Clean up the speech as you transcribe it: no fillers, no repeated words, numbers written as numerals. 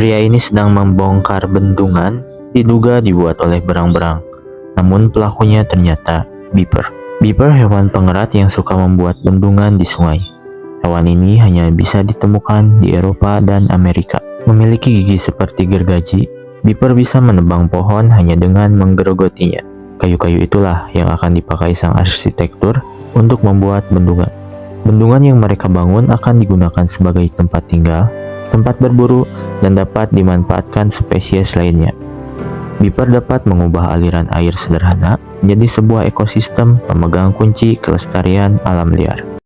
Pria ini sedang membongkar bendungan, diduga dibuat oleh berang-berang. Namun pelakunya ternyata beaver. Beaver hewan pengerat yang suka membuat bendungan di sungai. Hewan ini hanya bisa ditemukan di Eropa dan Amerika. Memiliki gigi seperti gergaji, beaver bisa menebang pohon hanya dengan menggerogotinya. Kayu-kayu itulah yang akan dipakai sang arsitektur untuk membuat bendungan. Bendungan yang mereka bangun akan digunakan sebagai tempat tinggal, tempat berburu, dan dapat dimanfaatkan spesies lainnya. Beaver dapat mengubah aliran air sederhana menjadi sebuah ekosistem pemegang kunci kelestarian alam liar.